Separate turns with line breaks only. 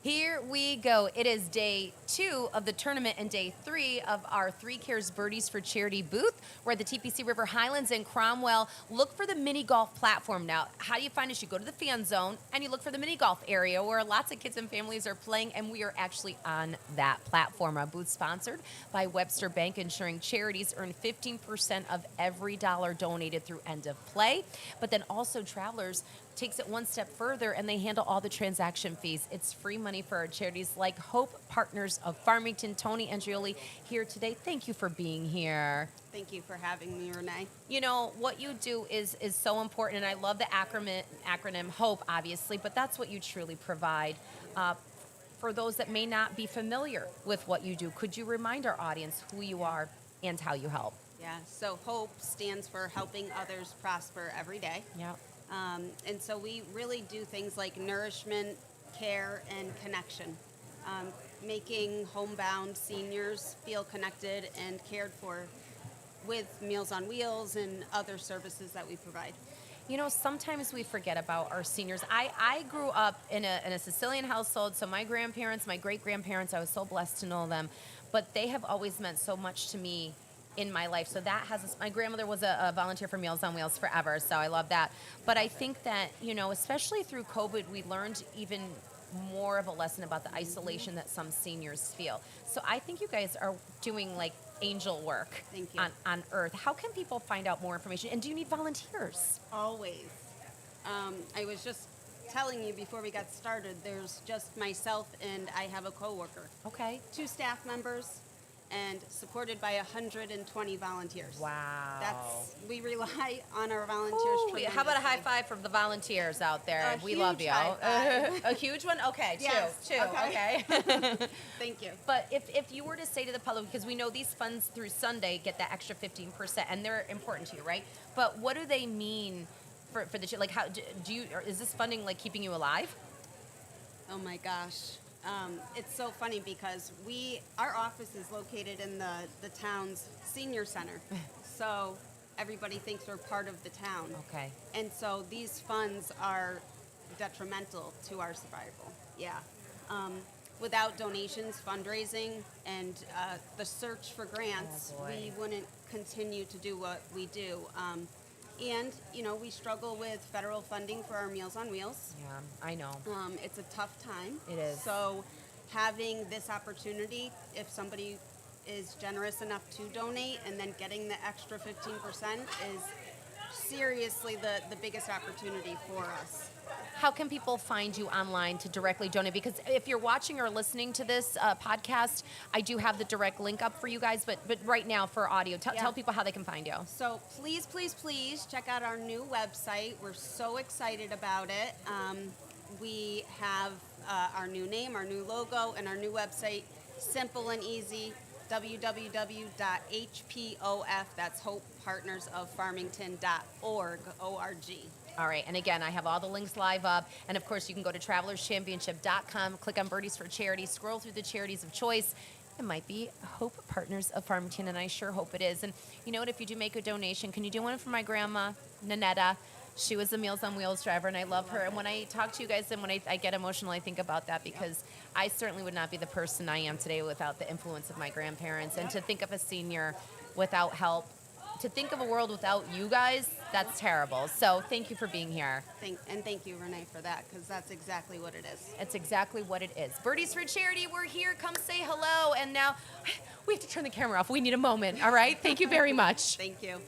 Here we go. It is day 2 of the tournament and day 3 of our 3 Cares Birdies for Charity booth. We're at the TPC River Highlands in Cromwell. Look for the mini golf platform. Now, how do you find us? You go to the fan zone and you look for the mini golf area where lots of kids and families are playing, and we are actually on that platform. Our booth sponsored by Webster Bank, ensuring charities earn 15% of every dollar donated through end of play. But then also Travelers takes it one step further, and they handle all the transaction fees. It's free money for our charities like Hope Partners of Farmington. Toni, Andreoli here today. Thank you for being here.
Thank you for having me, Renee.
You know, what you do is so important, and I love the acronym HOPE, obviously, but that's what you truly provide. For those that may not be familiar with what you do, could you remind our audience who you are and how you help?
Yeah, so HOPE stands for Helping Others Prosper Every Day.
Yeah.
And so we really do things like nourishment, care, and connection, making homebound seniors feel connected and cared for with Meals on Wheels and other services that we provide.
You know, sometimes we forget about our seniors. I grew up in a Sicilian household, so my grandparents, my great-grandparents, I was so blessed to know them, but they have always meant so much to me in my life. So that has, my grandmother was a volunteer for Meals on Wheels forever, so I love that. But I think that, you know, especially through COVID, we learned even more of a lesson about the isolation that some seniors feel. So I think you guys are doing like angel work.
Thank you.
On Earth. How can people find out more information? And do you need volunteers?
Always. I was just telling you before we got started, there's just myself and I have a coworker.
Okay.
2 staff members, and supported by 120 volunteers.
Wow.
We rely on our volunteers.
Ooh, how about a high five from the volunteers out there?
A
We
huge
love you.
high five.
A huge one? Okay,
Yes,
two.
okay.
Okay.
Thank you.
But if you were to say to the public, because we know these funds through Sunday get that extra 15%, and they're important to you, right? But what do they mean for the, like, how do you, or is this funding like keeping you alive?
Oh my gosh. It's so funny because our office is located in the town's senior center. So everybody thinks we're part of the town.
Okay.
And so these funds are detrimental to our survival. Yeah. Without donations, fundraising, and the search for grants, we wouldn't continue to do what we do. And, you know, we struggle with federal funding for our Meals on Wheels.
Yeah, I know.
It's a tough time.
It is.
So having this opportunity, if somebody is generous enough to donate and then getting the extra 15% is seriously the biggest opportunity for us.
How can people find you online to directly donate? Because if you're watching or listening to this podcast, I do have the direct link up for you guys. But right now for audio, tell people how they can find you.
So please, please, please check out our new website. We're so excited about it. We have our new name, our new logo, and our new website. Simple and easy. www.H.P.O.F. That's Hope Partners of Farmington.org. O-R-G.
All right, and again, I have all the links live up. And of course, you can go to travelerchampionship.com, click on Birdies for Charity, scroll through the charities of choice. It might be Hope Partners of Farmington, and I sure hope it is. And you know what, if you do make a donation, can you do one for my grandma, Nanetta? She was a Meals on Wheels driver, and I love her. And when I talk to you guys and when I get emotional, I think about that because I certainly would not be the person I am today without the influence of my grandparents. And to think of a senior without help, to think of a world without you guys, that's terrible. So thank you for being here.
Thank you, Renee, for that, because that's exactly what it is.
It's exactly what it is. Birdies for Charity, we're here. Come say hello. And now we have to turn the camera off. We need a moment, all right? Thank you very much.
Thank you.